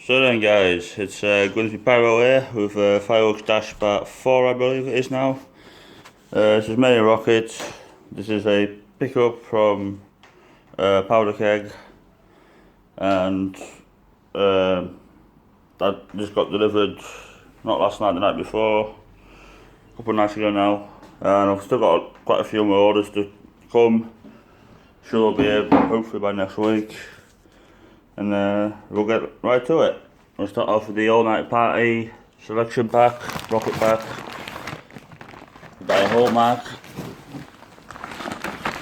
So then guys, it's going to be Pyro here with Fireworks Dash Part 4 I believe it is now. This is Mini Rockets. This is a pickup from Powder Keg, and that just got delivered not last night, the night before, a couple of nights ago now, and I've still got quite a few more orders to come. Sure I'll be here hopefully by next week, and we'll get right to it. We'll start off with the all night party selection pack, rocket pack, by a whole mark.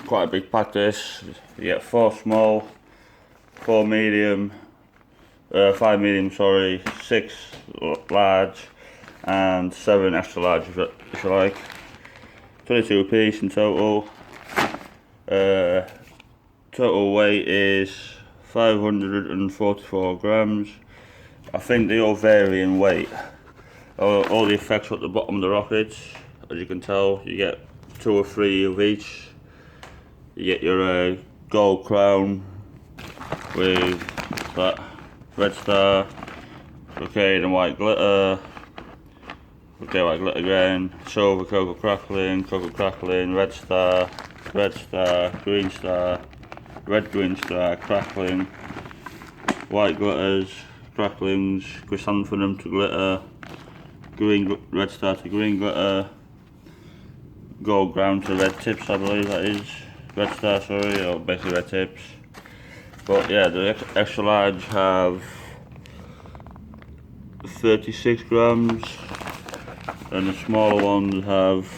Quite a big pack this. You get 4 small, 4 medium, 5 medium, sorry, 6 large, and 7 extra large if you like. 22 piece in total. Total weight is 544 grams. I think they all vary in weight. All the effects are at the bottom of the rockets. As you can tell, you get 2 or 3 of each. You get your gold crown with that red star, cocaine and white glitter, cocaine white glitter again, silver cocoa crackling, red star, green star, red green star, crackling, white glitters, cracklings, chrysanthemum to glitter, red star to green glitter, gold ground to red tips, I believe that is. Red star, sorry, or basically red tips. But yeah, the extra large have 36 grams, and the smaller ones have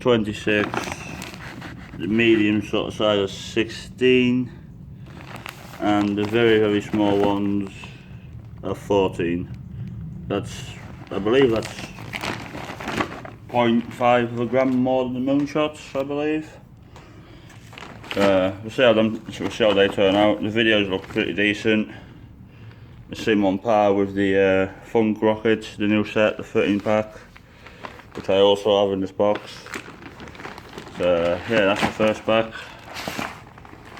26. The medium sort of size is 16, and the very small ones are 14. I believe that's 0.5 of a gram more than the moonshots, I believe. We'll see how they turn out. The videos look pretty decent. They seem on par with the Funk Rockets, the new set, the 13 pack, which I also have in this box. So yeah, that's the first pack.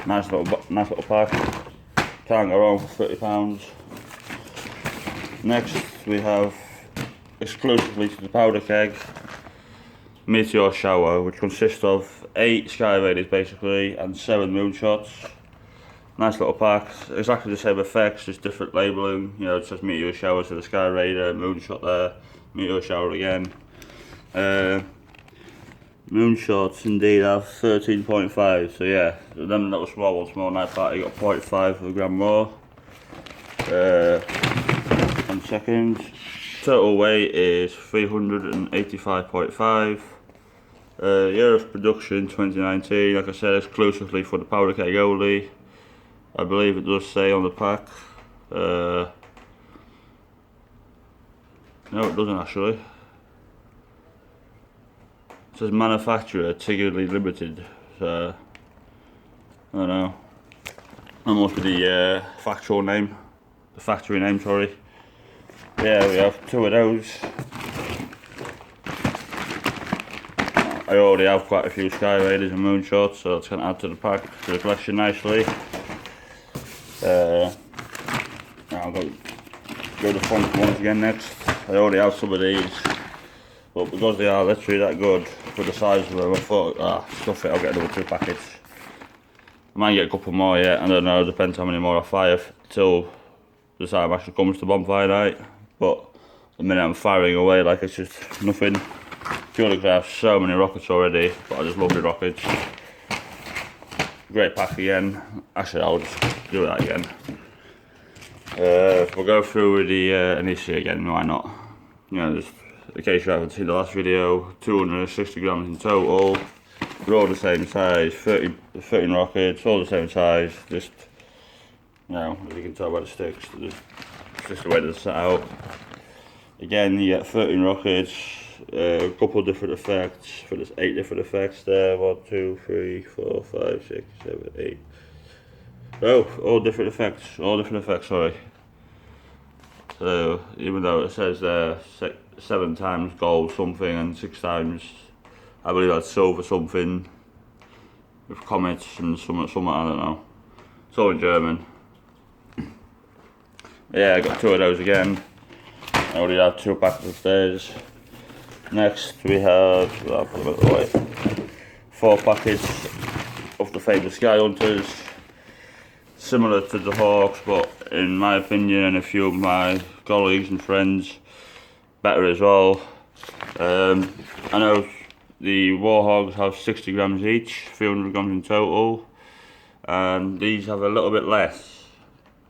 Nice little pack. Can't go wrong for £30. Next we have, exclusively to the Powder Keg, Meteor Shower, which consists of 8 Sky Raiders basically and 7 moonshots. Nice little pack, exactly the same effects, just different labelling. You know, it says Meteor Shower to the Sky Raider, moonshot there, Meteor Shower again. Moonshots indeed have 13.5, so yeah, them little small ones, small night party, got 0.5 of a gram more. 1 second. Total weight is 385.5. Year of production 2019, like I said, exclusively for the Powder Keg only. I believe it does say on the pack. No, it doesn't actually. It says manufacturer Tiggerly Limited, so I don't know. That must be the factory name, sorry. Yeah, we have 2 of those. I already have quite a few Sky Raiders and moonshots, so it's going to add to the pack, to the collection nicely. I'll go to Funk once again next. I already have some of these, but because they are literally that good for the size of them, I thought, stuff it, I'll get another 2 packets. I might get a couple more yet, I don't know, depends how many more I fire till the time actually comes to Bonfire night. But the minute I'm firing away like it's just nothing. Purely because I have so many rockets already, but I just love the rockets. Great pack again. Actually, I'll just do that again. We'll go through with the Anishi again, why not? You know, just in case you haven't seen the last video, 260 grams in total. They're all the same size, 13 rockets, all the same size. Just, you know, as you can tell by the sticks, it's just the way they're set out. Again, you get 13 rockets, a couple of different effects. I think there's 8 different effects there. 1, 2, 3, 4, 5, 6, 7, 8. Oh, all different effects, sorry. So, even though it says there 7 times gold something and 6 times, I believe that's silver something, with comets and something, I don't know. It's all in German. Yeah, I got 2 of those again. I already have 2 packets upstairs. Next we have, I'll put them out of the way, 4 packets of the famous Sky Hunters. Similar to the Hawks, but in my opinion and a few of my colleagues and friends, better as well. I know the Warhogs have 60 grams each, 300 grams in total, and these have a little bit less,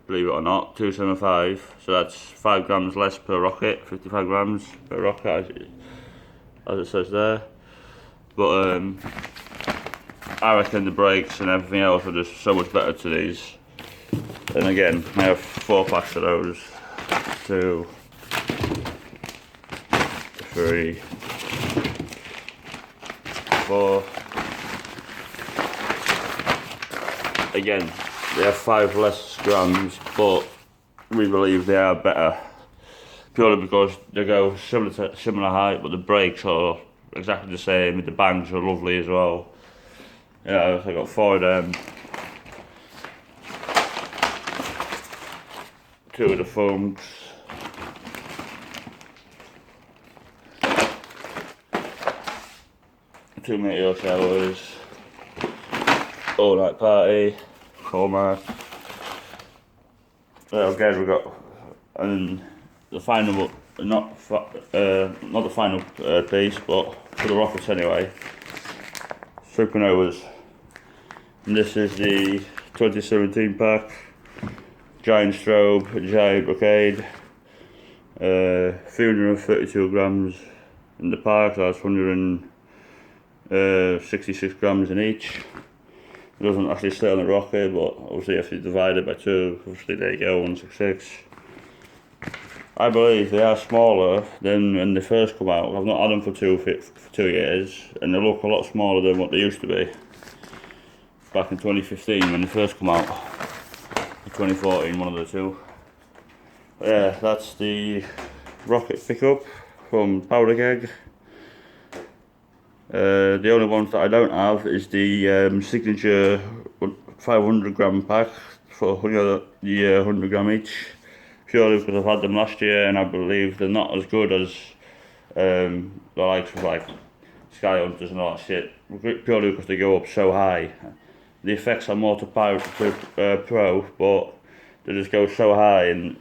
believe it or not, 275, so that's 5 grams less per rocket, 55 grams per rocket as it says there. But I reckon the brakes and everything else are just so much better to these. And again, I have 4 packs of those. 2, 3, 4. Again, they have 5 less grams, but we believe they are better. Purely because they go similar height, but the brakes are exactly the same. The bangs are lovely as well. Yeah, I got 4 of them. 2 of the foams. 2 meteor showers. All night party. Hallmark. Again, we got the final, not the final piece, but for the rockets anyway. Supernovas. And this is the 2017 pack. Giant strobe, giant brocade, 332 grams in the pack, that's 166 grams in each. It doesn't actually stay on the rocket, but obviously if you divide it by 2, obviously there you go, 166. I believe they are smaller than when they first come out. I've not had them for 2 years, and they look a lot smaller than what they used to be back in 2015 when they first come out. 2014, one of the 2. But yeah, that's the rocket pickup from Powder Keg. The only ones that I don't have is the signature 500 gram pack for the 100 gram each. Purely because I've had them last year and I believe they're not as good as the likes of like Sky Hunters and all that shit. Purely because they go up so high. The effects are more to Pro, but they just go so high and